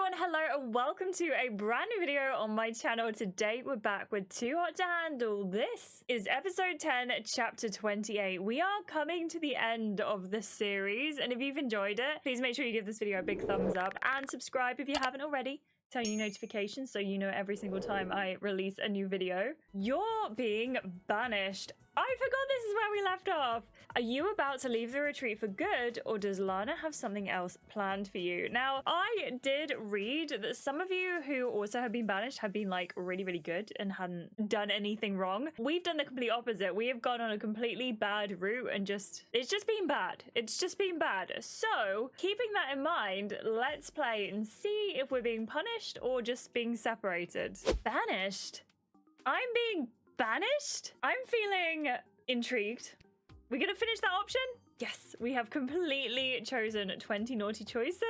everyone, hello and welcome to a brand new video on my channel. Today we're back with Too Hot to Handle. This is episode 10, chapter 28. We are coming to the end of the series, and if you've enjoyed it, please make sure you give this video a big thumbs up and subscribe if you haven't already. Turn your notifications so you know every single time I release a new video. You're being banished. I forgot this is where we left off. Are you about to leave the retreat for good, or does Lana have something else planned for you? Now, I did read that some of you who also have been banished have been like really good and hadn't done anything wrong. We've done the complete opposite. We have gone on a completely bad route and it's just been bad. It's just been bad. So, keeping that in mind, let's play and see if we're being punished or just being separated. Banished? I'm being banished? I'm feeling intrigued. We're gonna finish that option? Yes, we have completely chosen 20 naughty choices.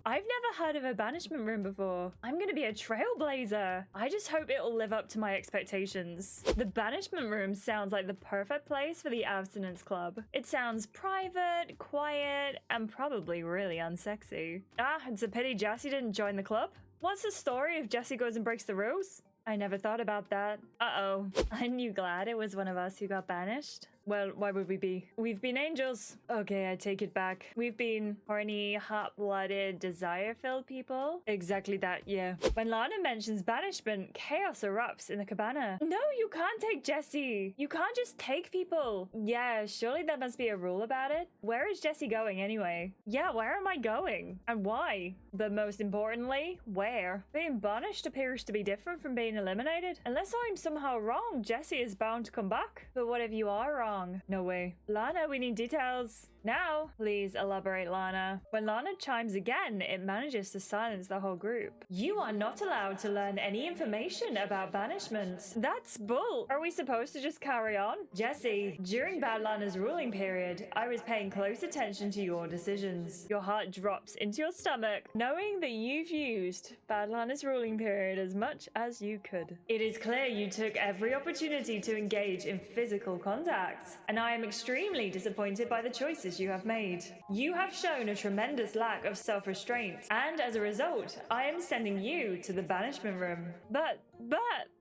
I've never heard of a banishment room before. I'm gonna be a trailblazer. I just hope it'll live up to my expectations. The banishment room sounds like the perfect place for the abstinence club. It sounds private, quiet, and probably really unsexy. Ah, it's a pity Jessie didn't join the club. What's the story if Jessie goes and breaks the rules? I never thought about that. Uh-oh. Aren't you glad it was one of us who got banished? Well, why would we be? We've been angels. Okay, I take it back. We've been horny, hot-blooded, desire-filled people. Exactly that, yeah. When Lana mentions banishment, chaos erupts in the cabana. No, you can't take Jessie. You can't just take people. Yeah, surely there must be a rule about it. Where is Jessie going anyway? Yeah, where am I going? And why? But most importantly, where? Being banished appears to be different from being eliminated. Unless I'm somehow wrong, Jessie is bound to come back. But what if you are wrong? No way. Lana, we need details. Now, please elaborate, Lana. When Lana chimes again, it manages to silence the whole group. You are not allowed to learn any information about banishment. That's bull. Are we supposed to just carry on? Jessie, during Bad Lana's ruling period, I was paying close attention to your decisions. Your heart drops into your stomach, knowing that you've used Bad Lana's ruling period as much as you could. It is clear you took every opportunity to engage in physical contact, and I am extremely disappointed by the choices you have made. You have shown a tremendous lack of self-restraint, and as a result, I am sending you to the banishment room. But,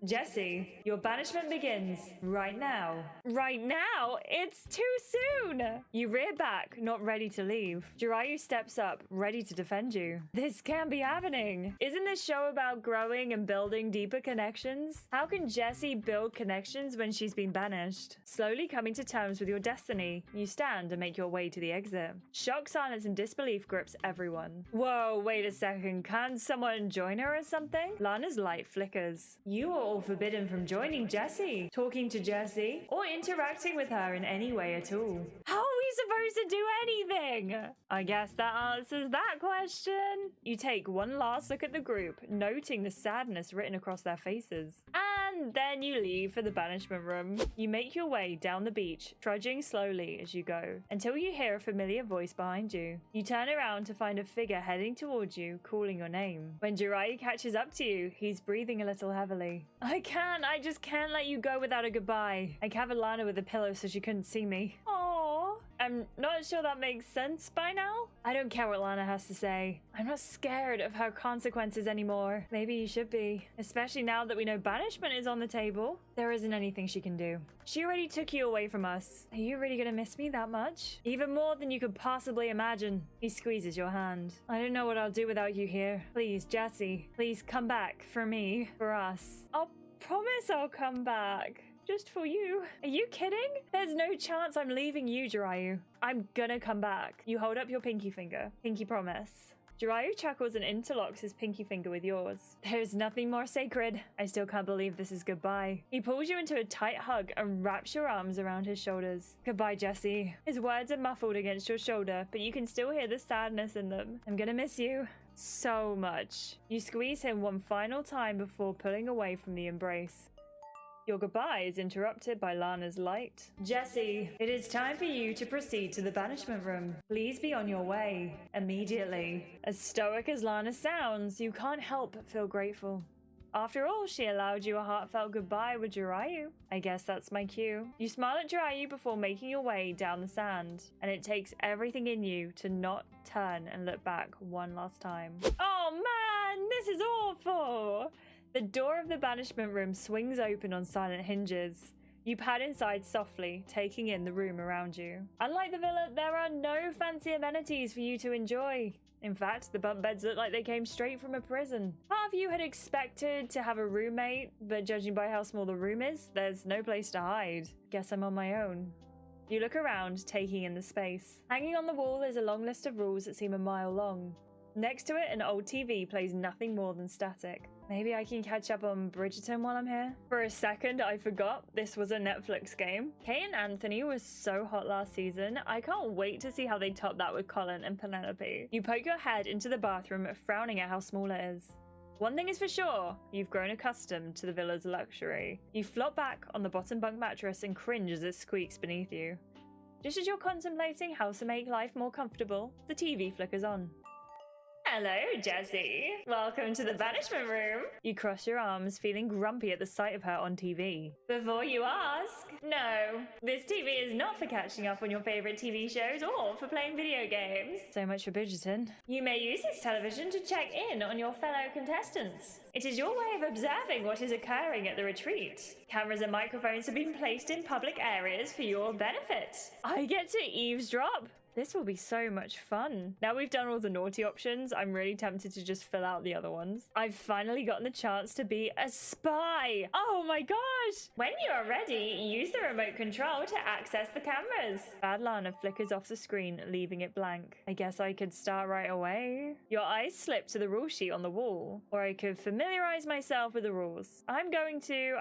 Jessie, your banishment begins right now. Right now? It's too soon! You rear back, not ready to leave. Jiraiya steps up, ready to defend you. This can't be happening. Isn't this show about growing and building deeper connections? How can Jessie build connections when she's been banished? Slowly coming to terms with your destiny, you stand and make your way to the exit. Shock, silence, and disbelief grips everyone. Whoa, wait a second. Can someone join her or something? Lana's light flickers. You are all forbidden from joining Jessie, talking to Jessie, or interacting with her in any way at all. How are we supposed to do anything? I guess that answers that question. You take one last look at the group, noting the sadness written across their faces. And then you leave for the banishment room. You make your way down the beach, trudging slowly as you go, until you hear a familiar voice behind you. You turn around to find a figure heading towards you, calling your name. When Jiraiya catches up to you, he's breathing a little heavily. I just can't let you go without a goodbye. I covered Lana with a pillow so she couldn't see me. Aww. I'm not sure that makes sense by now. I don't care what Lana has to say. I'm not scared of her consequences anymore. Maybe you should be. Especially now that we know banishment is on the table. There isn't anything she can do. She already took you away from us. Are you really gonna miss me that much? Even more than you could possibly imagine. He squeezes your hand. I don't know what I'll do without you here. Please, Jessie. Please come back. For me. For us. I'll promise I'll come back. Just for you. Are you kidding? There's no chance I'm leaving you, Jiraiya. I'm gonna come back. You hold up your pinky finger. Pinky promise. Jiraiya chuckles and interlocks his pinky finger with yours. There's nothing more sacred. I still can't believe this is goodbye. He pulls you into a tight hug and wraps your arms around his shoulders. Goodbye, Jessie. His words are muffled against your shoulder, but you can still hear the sadness in them. I'm gonna miss you so much. You squeeze him one final time before pulling away from the embrace. Your goodbye is interrupted by Lana's light. Jessie, it is time for you to proceed to the banishment room. Please be on your way. Immediately. As stoic as Lana sounds, you can't help but feel grateful. After all, she allowed you a heartfelt goodbye with Jiraiya. I guess that's my cue. You smile at Jiraiya before making your way down the sand, and it takes everything in you to not turn and look back one last time. Oh man! The door of the banishment room swings open on silent hinges. You pad inside softly, taking in the room around you. Unlike the villa, there are no fancy amenities for you to enjoy. In fact, the bunk beds look like they came straight from a prison. Part of you had expected to have a roommate, but judging by how small the room is, there's no place to hide. Guess I'm on my own. You look around, taking in the space. Hanging on the wall is a long list of rules that seem a mile long. Next to it, an old TV plays nothing more than static. Maybe I can catch up on Bridgerton while I'm here? For a second, I forgot this was a Netflix game. Kay and Anthony was so hot last season. I can't wait to see how they top that with Colin and Penelope. You poke your head into the bathroom, frowning at how small it is. One thing is for sure, you've grown accustomed to the villa's luxury. You flop back on the bottom bunk mattress and cringe as it squeaks beneath you. Just as you're contemplating how to make life more comfortable, the TV flickers on. Hello, Jessie. Welcome to the banishment room. You cross your arms, feeling grumpy at the sight of her on TV. Before you ask, no, this TV is not for catching up on your favorite TV shows or for playing video games. So much for Bridgerton. You may use this television to check in on your fellow contestants. It is your way of observing what is occurring at the retreat. Cameras and microphones have been placed in public areas for your benefit. I get to eavesdrop. This will be so much fun. Now we've done all the naughty options, I'm really tempted to just fill out the other ones. I've finally gotten the chance to be a spy. Oh my gosh! When you are ready, use the remote control to access the cameras. Bad Lana flickers off the screen, leaving it blank. I guess I could start right away. Your eyes slip to the rule sheet on the wall, or I could familiarize myself with the rules. I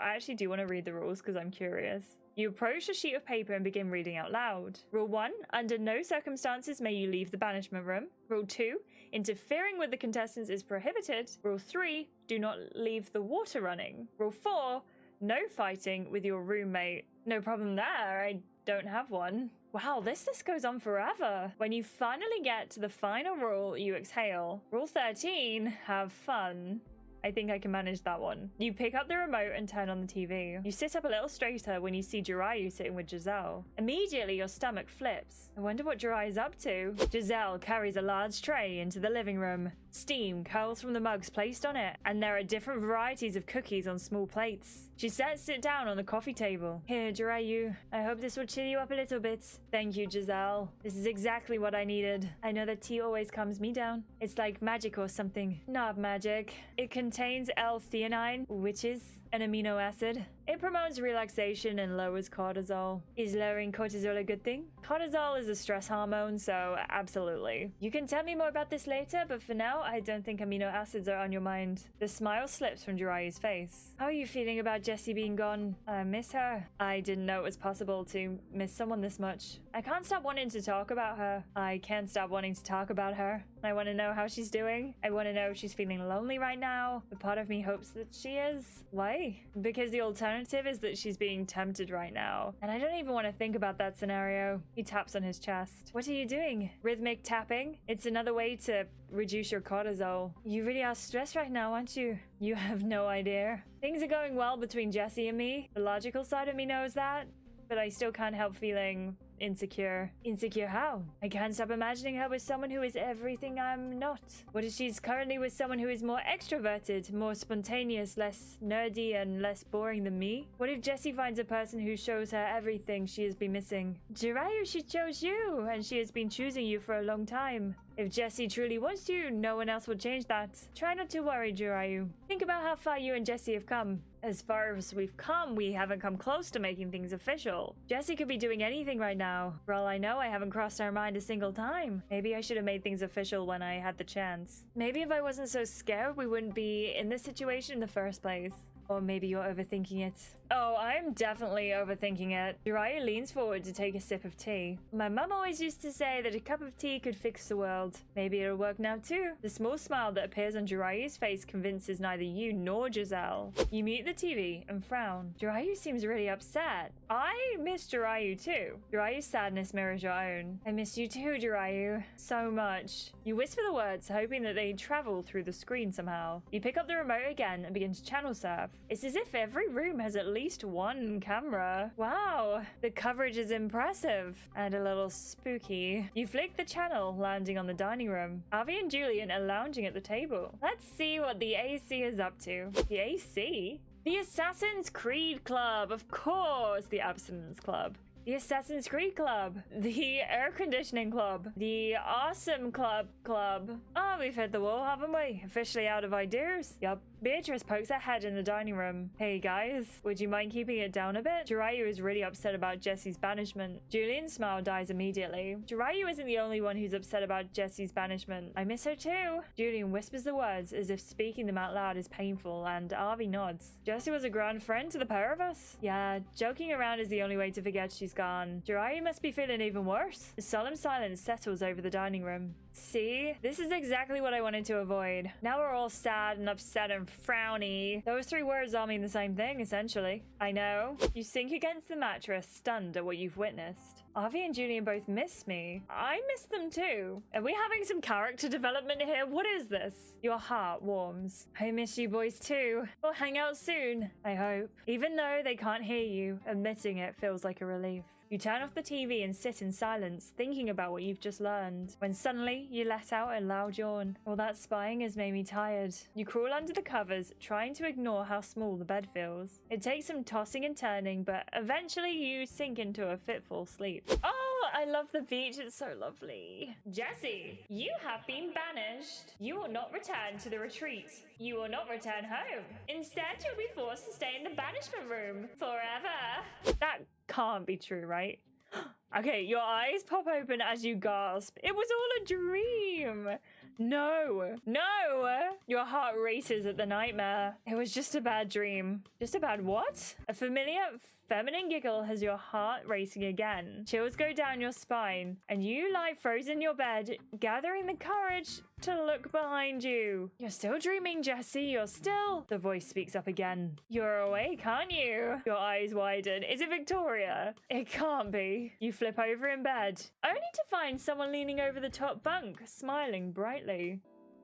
actually do want to read the rules because I'm curious. You approach a sheet of paper and begin reading out loud. Rule 1, under no circumstances may you leave the banishment room. Rule 2, interfering with the contestants is prohibited. Rule 3, do not leave the water running. Rule 4, no fighting with your roommate. No problem there, I don't have one. Wow, this list goes on forever. When you finally get to the final rule, you exhale. Rule 13, have fun. I think I can manage that one. You pick up the remote and turn on the TV. You sit up a little straighter when you see Jiraiya sitting with Giselle. Immediately, your stomach flips. I wonder what Jiraiya's up to. Giselle carries a large tray into the living room. Steam curls from the mugs placed on it, and there are different varieties of cookies on small plates. She sets it down on the coffee table. Here, Jiraiya, I hope this will cheer you up a little bit. Thank you, Giselle. This is exactly what I needed. I know that tea always calms me down. It's like magic or something. Not magic. It contains L-theanine, which is an amino acid. It promotes relaxation and lowers cortisol. Is lowering cortisol a good thing? Cortisol is a stress hormone, so absolutely. You can tell me more about this later, but for now, I don't think amino acids are on your mind. The smile slips from Jiraiya's face. How are you feeling about Jessie being gone? I miss her. I didn't know it was possible to miss someone this much. I can't stop wanting to talk about her. I can't stop wanting to talk about her. I want to know how she's doing. I want to know if she's feeling lonely right now. But part of me hopes that she is. Why? Because the alternative is that she's being tempted right now. And I don't even want to think about that scenario. He taps on his chest. What are you doing? Rhythmic tapping? It's another way to reduce your cortisol. You really are stressed right now, aren't you? You have no idea. Things are going well between Jessie and me. The logical side of me knows that. But I still can't help feeling insecure. Insecure how? I can't stop imagining her with someone who is everything I'm not. What if she's currently with someone who is more extroverted, more spontaneous, less nerdy, and less boring than me? What if Jessie finds a person who shows her everything she has been missing? Jiraiya, she chose you, and she has been choosing you for a long time. If Jessie truly wants you, no one else will change that. Try not to worry, Jiraiya. Think about how far you and Jessie have come. As far as we've come, we haven't come close to making things official. Jessie could be doing anything right now. For all I know, I haven't crossed our mind a single time. Maybe I should have made things official when I had the chance. Maybe if I wasn't so scared, we wouldn't be in this situation in the first place. Or maybe you're overthinking it. Oh, I'm definitely overthinking it. Jiraiya leans forward to take a sip of tea. My mum always used to say that a cup of tea could fix the world. Maybe it'll work now too. The small smile that appears on Jiraiya's face convinces neither you nor Giselle. You mute the TV and frown. Jiraiya seems really upset. I miss Jiraiya too. Jiraiya's sadness mirrors your own. I miss you too, Jiraiya. So much. You whisper the words, hoping that they travel through the screen somehow. You pick up the remote again and begin to channel surf. It's as if every room has at least one camera. Wow, the coverage is impressive and a little spooky. You flick the channel, landing on the dining room. Avi and Julian are lounging at the table. Let's see what the AC is up to. The AC? The Assassin's Creed Club, of course, the Abstinence Club. The Assassin's Creed Club. The Air Conditioning Club. The Awesome Club. Oh, we've hit the wall, haven't we? Officially out of ideas. Yup. Beatrice pokes her head in the dining room. Hey guys, would you mind keeping it down a bit? Jiraiya is really upset about Jesse's banishment. Julian's smile dies immediately. Jiraiya isn't the only one who's upset about Jesse's banishment. I miss her too. Julian whispers the words as if speaking them out loud is painful, and Avi nods. Jesse was a grand friend to the pair of us. Yeah, joking around is the only way to forget she's gone. Jiraiya must be feeling even worse. A solemn silence settles over the dining room. See? This is exactly what I wanted to avoid. Now we're all sad and upset and frowny. Those three words all mean the same thing, essentially. I know. You sink against the mattress, stunned at what you've witnessed. Avi and Julian both miss me. I miss them too. Are we having some character development here? What is this? Your heart warms. I miss you boys too. We'll hang out soon, I hope. Even though they can't hear you, admitting it feels like a relief. You turn off the TV and sit in silence, thinking about what you've just learned, when suddenly you let out a loud yawn. All that spying has made me tired. You crawl under the covers, trying to ignore how small the bed feels. It takes some tossing and turning, but eventually you sink into a fitful sleep. Oh, I love the beach. It's so lovely. Jesse, you have been banished. You will not return to the retreat. You will not return home. Instead, you'll be forced to stay in the banishment room forever. That can't be true, right? Okay, your eyes pop open as you gasp. It was all a dream. No. Your heart races at the nightmare. It was just a bad dream. Just a bad what? A familiar feminine giggle has your heart racing again. Chills go down your spine, and you lie frozen in your bed, gathering the courage to look behind you. You're still dreaming, Jesse. You're still... The voice speaks up again. You're awake, aren't you? Your eyes widen. Is it Victoria? It can't be. You flip over in bed, only to find someone leaning over the top bunk, smiling brightly.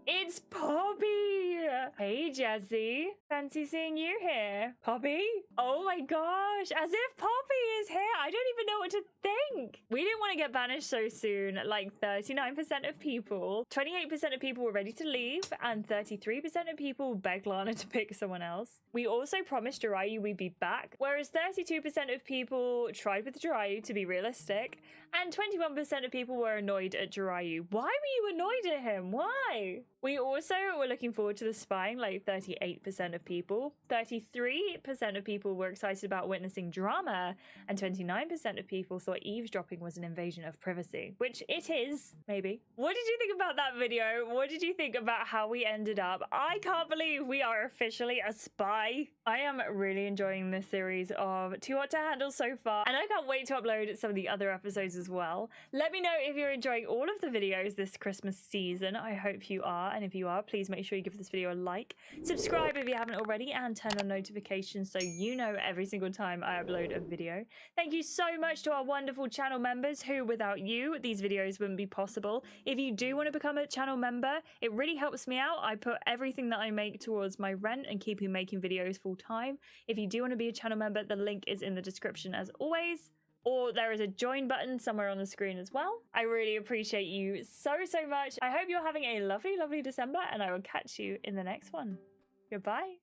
It's Poppy! Hey, Jesse. Fancy seeing you here. Poppy? Oh my gosh, as if Poppy is here. I don't even know what to think. We didn't want to get banished so soon. Like 39% of people, 28% of people were ready to leave, and 33% of people begged Lana to pick someone else. We also promised Jiraiya we'd be back, whereas 32% of people tried with Jiraiya to be realistic, and 21% of people were annoyed at Jiraiya. Why were you annoyed at him? Why? We also were looking forward to the spying, like 38% of people. 33% of people were excited about witnessing drama, and 29% of people thought eavesdropping was an invasion of privacy, which it is, maybe. What did you think about that video? What did you think about how we ended up? I can't believe we are officially a spy. I am really enjoying this series of Too Hot to Handle so far, and I can't wait to upload some of the other episodes as well. Let me know if you're enjoying all of the videos this Christmas season. I hope you are. And if you are, please make sure you give this video a like, subscribe if you haven't already, and turn on notifications so you know every single time I upload a video. Thank you so much to our wonderful channel members who, without you, these videos wouldn't be possible. If you do want to become a channel member, it really helps me out. I put everything that I make towards my rent and keeping making videos full time. If you do want to be a channel member, the link is in the description as always. Or there is a join button somewhere on the screen as well. I really appreciate you so much. I hope you're having a lovely, lovely December, and I will catch you in the next one. Goodbye.